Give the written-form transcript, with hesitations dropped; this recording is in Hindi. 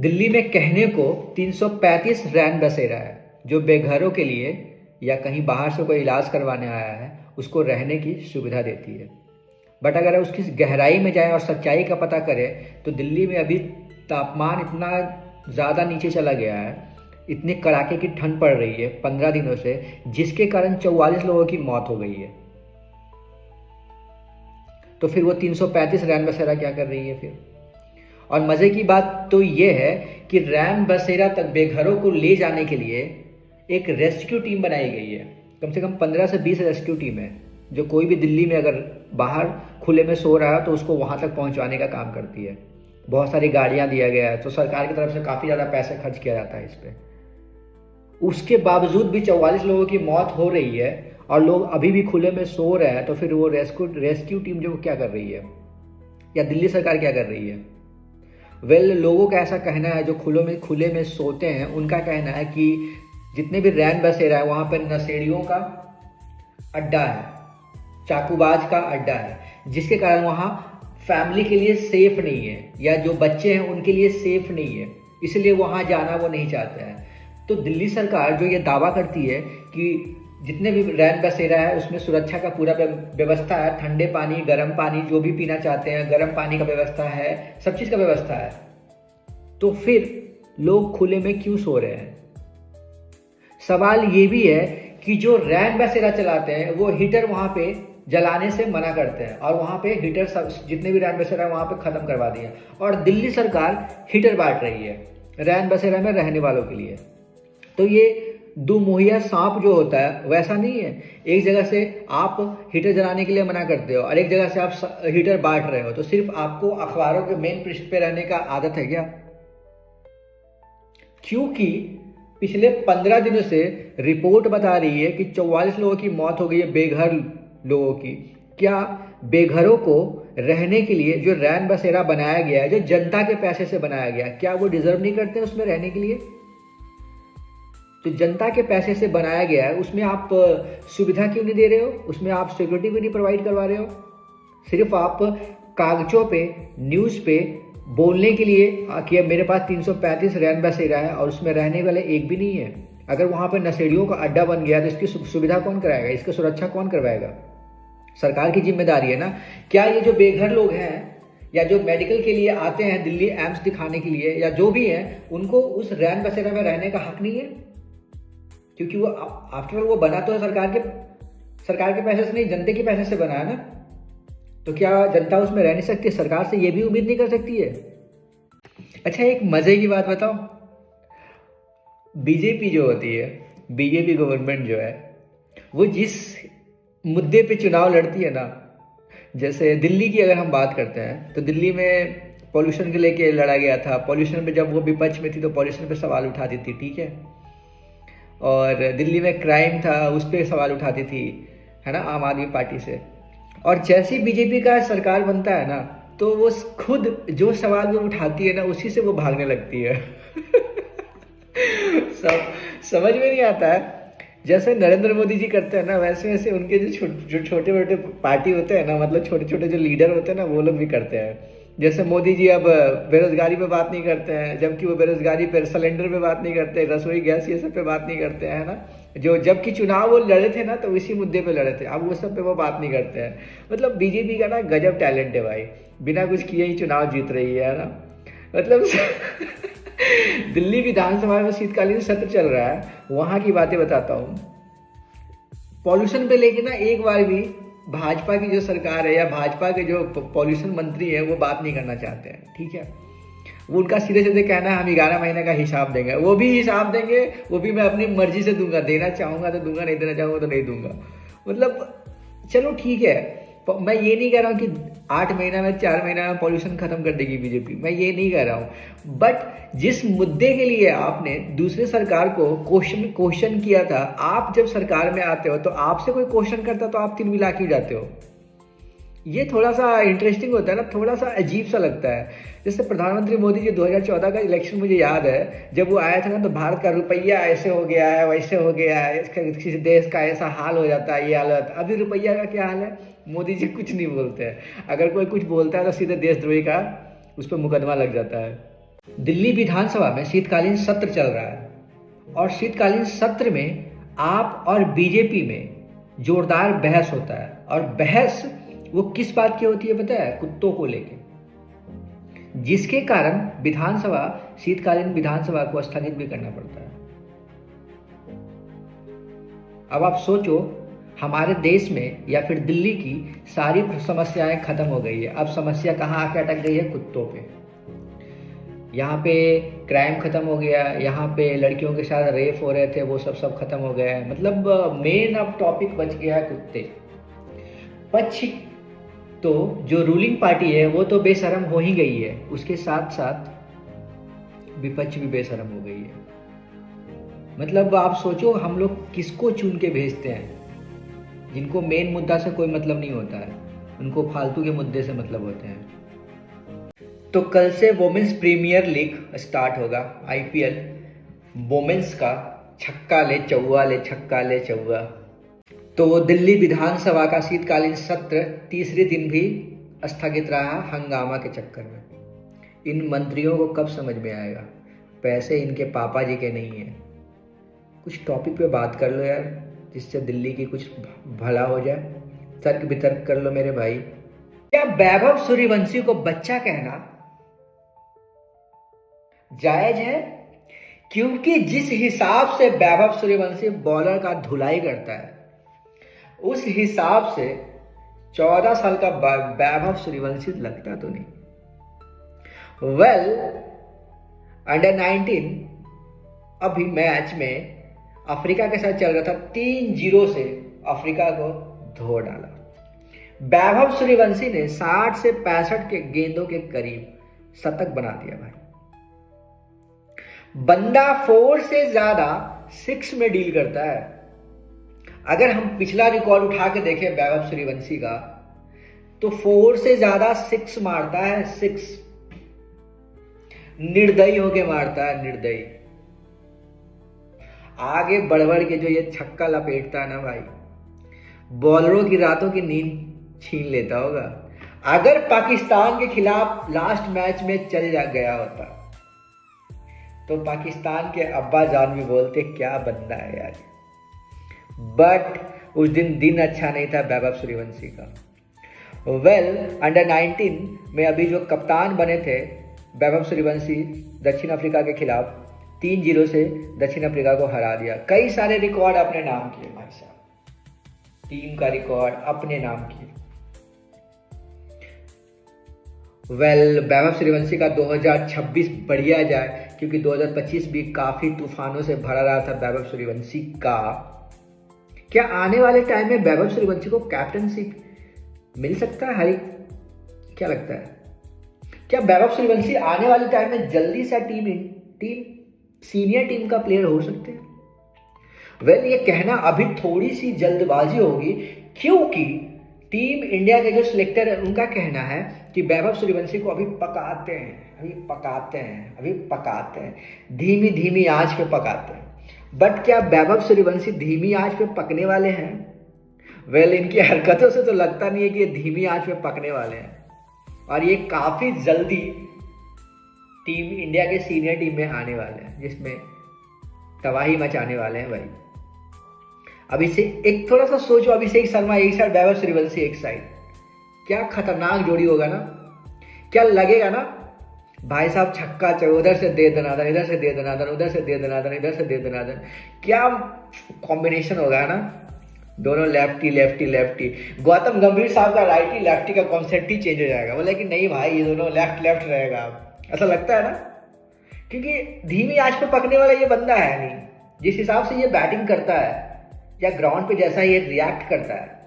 दिल्ली में कहने को 335 रैन बसेरा है जो बेघरों के लिए या कहीं बाहर से कोई इलाज करवाने आया है उसको रहने की सुविधा देती है। बट अगर उसकी गहराई में जाए और सच्चाई का पता करें तो दिल्ली में अभी तापमान इतना ज़्यादा नीचे चला गया है, इतनी कड़ाके की ठंड पड़ रही है 15 दिनों से, जिसके कारण 44 लोगों की मौत हो गई है। तो फिर वो 335 रैन बसेरा क्या कर रही है फिर? और मज़े की बात तो ये है कि रैन बसेरा तक बेघरों को ले जाने के लिए एक रेस्क्यू टीम बनाई गई है। कम से कम 15 से 20 रेस्क्यू टीम है जो कोई भी दिल्ली में अगर बाहर खुले में सो रहा है तो उसको वहाँ तक पहुँचवाने का काम करती है। बहुत सारी गाड़ियाँ दिया गया है, तो सरकार की तरफ से काफ़ी ज़्यादा पैसे खर्च किया जाता है इस पर। उसके बावजूद भी 44 लोगों की मौत हो रही है और लोग अभी भी खुले में सो रहे हैं। तो फिर वो रेस्क्यू टीम जो क्या कर रही है या दिल्ली सरकार क्या कर रही है? लोगों का ऐसा कहना है जो खुले में सोते हैं, उनका कहना है कि जितने भी रैन बसेरा है वहाँ पर नशेड़ियों का अड्डा है, चाकूबाज का अड्डा है, जिसके कारण वहाँ फैमिली के लिए सेफ नहीं है या जो बच्चे हैं उनके लिए सेफ नहीं है, इसलिए वहाँ जाना वो नहीं चाहते हैं। तो दिल्ली सरकार जो ये दावा करती है कि जितने भी रैन बसेरा है उसमें सुरक्षा का पूरा व्यवस्था है, ठंडे पानी, गर्म पानी, जो भी पीना चाहते हैं गर्म पानी का व्यवस्था है, सब चीज़ का व्यवस्था है। तो फिर लोग खुले में क्यों सो रहे हैं? सवाल ये भी है कि जो रैन बसेरा चलाते हैं वो हीटर वहाँ पे जलाने से मना करते हैं और वहाँ पे हीटर सब जितने भी रैन बसेरा है वहाँ पे ख़त्म करवा दिए और दिल्ली सरकार हीटर बांट रही है रैन बसेरा में रहने वालों के लिए। तो ये दो मुहैया सांप जो होता है वैसा नहीं है, एक जगह से आप हीटर जलाने के लिए मना करते हो और एक जगह से आप हीटर बांट रहे हो। तो सिर्फ आपको अखबारों के मेन पृष्ठ पे रहने का आदत है क्या? क्योंकि पिछले 15 दिनों से रिपोर्ट बता रही है कि 44 लोगों की मौत हो गई है बेघर लोगों की। क्या बेघरों को रहने के लिए जो रैन बसेरा बनाया गया है, जो जनता के पैसे से बनाया गया, क्या वो डिजर्व नहीं करते उसमें रहने के लिए? तो जनता के पैसे से बनाया गया है, उसमें आप सुविधा क्यों नहीं दे रहे हो? उसमें आप सिक्योरिटी भी नहीं प्रोवाइड करवा रहे हो। सिर्फ आप कागजों पे, न्यूज़ पे बोलने के लिए कि अब मेरे पास 335 रैन बसेरा है और उसमें रहने वाले एक भी नहीं है। अगर वहाँ पर नशेड़ियों का अड्डा बन गया तो इसकी सुविधा कौन कराएगा? इसकी सुरक्षा कौन करवाएगा? सरकार की जिम्मेदारी है ना। क्या ये जो बेघर लोग हैं या जो मेडिकल के लिए आते हैं दिल्ली एम्स दिखाने के लिए या जो भी हैं, उनको उस रैन बसेरा में रहने का हक नहीं है? क्योंकि वो आफ्टर ऑल वो बना तो है सरकार के पैसे से नहीं, जनता के पैसे से बना है ना। तो क्या जनता उसमें रह नहीं सकती? सरकार से ये भी उम्मीद नहीं कर सकती है? अच्छा, एक मजे की बात बताओ, बीजेपी जो होती है, बीजेपी गवर्नमेंट जो है, वो जिस मुद्दे पे चुनाव लड़ती है ना, जैसे दिल्ली की अगर हम बात करते हैं तो दिल्ली में पॉल्यूशन के लेके लड़ा गया था। पॉल्यूशन पे जब वो विपक्ष में थी तो पॉल्यूशन पे सवाल उठाती थी, ठीक है। और दिल्ली में क्राइम था उस पर सवाल उठाती थी, है ना, आम आदमी पार्टी से। और जैसे ही बीजेपी का सरकार बनता है ना तो वो खुद जो सवाल वो उठाती है ना उसी से वो भागने लगती है। समझ में नहीं आता है। जैसे नरेंद्र मोदी जी करते हैं ना वैसे वैसे उनके जो छोटे मोटे पार्टी होते हैं ना, मतलब छोटे छोटे जो लीडर होते हैं ना, वो लोग भी करते हैं। जैसे मोदी जी अब बेरोजगारी पे बात नहीं करते हैं, जबकि वो बेरोजगारी पे, सिलेंडर पे बात नहीं करते, रसोई गैस ये सब पे बात नहीं करते हैं, है ना। जो जबकि चुनाव वो लड़े थे ना तो इसी मुद्दे पे लड़े थे, अब वो सब पे वो बात नहीं करते हैं। मतलब बीजेपी का ना गजब टैलेंट है भाई, बिना कुछ किए ही चुनाव जीत रही है ना। मतलब दिल्ली विधानसभा में शीतकालीन सत्र चल रहा है, वहां की बातें बताता हूँ। पॉल्यूशन पे लेके ना एक बार भी भाजपा की जो सरकार है या भाजपा के जो पॉल्यूशन मंत्री है वो बात नहीं करना चाहते हैं, ठीक है। वो उनका सीधे सीधे कहना है हम 11 महीने का हिसाब देंगे, वो भी हिसाब देंगे, वो भी मैं अपनी मर्जी से दूंगा, देना चाहूंगा तो दूंगा, नहीं देना चाहूंगा तो नहीं दूंगा। मतलब चलो ठीक है, मैं ये नहीं कह रहा हूँ कि 8 महीना में 4 महीना में पॉल्यूशन खत्म कर देगी बीजेपी, मैं ये नहीं कह रहा हूँ। बट जिस मुद्दे के लिए आपने दूसरे सरकार को क्वेश्चन किया था, आप जब सरकार में आते हो तो आपसे कोई क्वेश्चन करता तो आप तिलमिला क्यों जाते हो? ये थोड़ा सा इंटरेस्टिंग होता है ना, थोड़ा सा अजीब सा लगता है। जैसे प्रधानमंत्री मोदी जी 2014 का इलेक्शन मुझे याद है, जब वो आया था ना तो भारत का रुपया ऐसे हो गया है, वैसे हो गया है, किसी देश का ऐसा हाल हो जाता है, ये हाल होता है। अभी रुपया का क्या हाल है? मोदी जी कुछ नहीं बोलते हैं, अगर कोई कुछ बोलता है तो सीधे देशद्रोही का उस पर मुकदमा लग जाता है। दिल्ली विधानसभा में शीतकालीन सत्र चल रहा है और शीतकालीन सत्र में आप और बीजेपी में जोरदार बहस होता है। और बहस वो किस बात की होती है पता है? कुत्तों को लेके, जिसके कारण शीतकालीन विधानसभा को स्थगित भी करना पड़ता है। अब आप सोचो, हमारे देश में या फिर दिल्ली की सारी समस्याएं खत्म हो गई है। अब समस्या कहाँ आके अटक गई है? कुत्तों पे। यहाँ पे क्राइम खत्म हो गया, यहाँ पे लड़कियों के साथ रेप हो रहे थे, वो सब खत्म हो गया है। मतलब मेन अब टॉपिक बच गया है कुत्ते। पक्ष तो जो रूलिंग पार्टी है वो तो बेशरम हो ही गई है, उसके साथ साथ विपक्ष भी बेशरम हो गई है। मतलब आप सोचो, हम लोग किसको चुन के भेजते हैं? जिनको मेन मुद्दा से कोई मतलब नहीं होता है, उनको फालतू के मुद्दे से मतलब होते हैं। तो कल से वोमेन्स प्रीमियर लीग स्टार्ट होगा, आईपीएल वोमेन्स का। छक्का ले चौवा ले, छक्का ले चौवा। तो दिल्ली विधानसभा का शीतकालीन सत्र तीसरे दिन भी स्थगित रहा हंगामा के चक्कर में। इन मंत्रियों को कब समझ में आएगा? पैसे इनके पापा जी के नहीं है। कुछ टॉपिक पे बात कर लो यार, जिससे दिल्ली की कुछ भला हो जाए। तर्क वितर्क कर लो मेरे भाई। क्या वैभव सूर्यवंशी को बच्चा कहना जायज है? क्योंकि जिस हिसाब से वैभव सूर्यवंशी बॉलर का धुलाई करता है, उस हिसाब से 14 साल का वैभव सूर्यवंशी लगता तो नहीं। अंडर 19 अभी मैच में अफ्रीका के साथ चल रहा था, 3-0 से अफ्रीका को धो डाला। वैभव सूर्यवंशी ने 60 से 65 के गेंदों के करीब शतक बना दिया भाई। बंदा 4 से ज्यादा 6 में डील करता है। अगर हम पिछला रिकॉर्ड उठा के देखें वैभव सूर्यवंशी का, तो 4 से ज्यादा 6 मारता है। 6 निर्दयी होके मारता है, निर्दयी। आगे बढ़ के जो ये छक्का लपेटता है ना भाई, बॉलरों की रातों की नींद छीन लेता होगा। अगर पाकिस्तान के खिलाफ लास्ट मैच में चल गया होता, तो पाकिस्तान के अब्बा जान भी बोलते क्या बंदा है यार। बट उस दिन अच्छा नहीं था वैभव सूर्यवंशी का। अंडर 19 में अभी जो कप्तान बने थे वैभव सूर्यवंशी, दक्षिण अफ्रीका के खिलाफ 3-0 से दक्षिण अफ्रीका को हरा दिया। कई सारे रिकॉर्ड अपने नाम किए भाई साहब, टीम का रिकॉर्ड अपने नाम किए। वैभव सूर्यवंशी का 2026 बढ़िया जाए, क्योंकि 2025 भी काफी तूफानों से भरा रहा था वैभव सूर्यवंशी का। क्या आने वाले टाइम में वैभव सूर्यवंशी को कैप्टनशिप मिल सकता है हरी? क्या लगता है? क्या वैभव सूर्यवंशी आने वाले टाइम में जल्दी से टीम सीनियर टीम का प्लेयर हो सकते हैं? ये कहना अभी थोड़ी सी जल्दबाजी होगी, क्योंकि टीम इंडिया के जो सिलेक्टर है उनका कहना है कि वैभव सूर्यवंशी को अभी पकाते हैं, धीमी धीमी आंच पे पकाते हैं। बट क्या वैभव सूर्यवंशी धीमी आंच पे पकने वाले हैं? इनकी हरकतों से तो लगता नहीं है कि ये धीमी आंच पे पकने वाले हैं, और ये काफी जल्दी टीम इंडिया के सीनियर टीम में आने वाले हैं, जिसमें तबाही मचाने वाले हैं भाई। अभी से एक थोड़ा सा सोचो, अभिषेक शर्मा एक साइड, वैभव सूर्यवंशी एक साइड, क्या खतरनाक जोड़ी होगा ना। क्या लगेगा ना भाई साहब, छक्का चौका, उधर से दे दनादन, इधर से दे दनादन, उधर से दे दनादन, इधर से दे दनादन, क्या कॉम्बिनेशन होगा ना। दोनों लेफ्टी। गौतम गंभीर साहब का राइटी लेफ्टी का कॉन्सेप्ट ही चेंज हो जाएगा। बोले कि नहीं भाई, ये दोनों लेफ्ट रहेगा, ऐसा लगता है ना। क्योंकि धीमी आंच पे पकने वाला ये बंदा है नहीं। जिस हिसाब से ये बैटिंग करता है या ग्राउंड पे जैसा ये रिएक्ट करता है,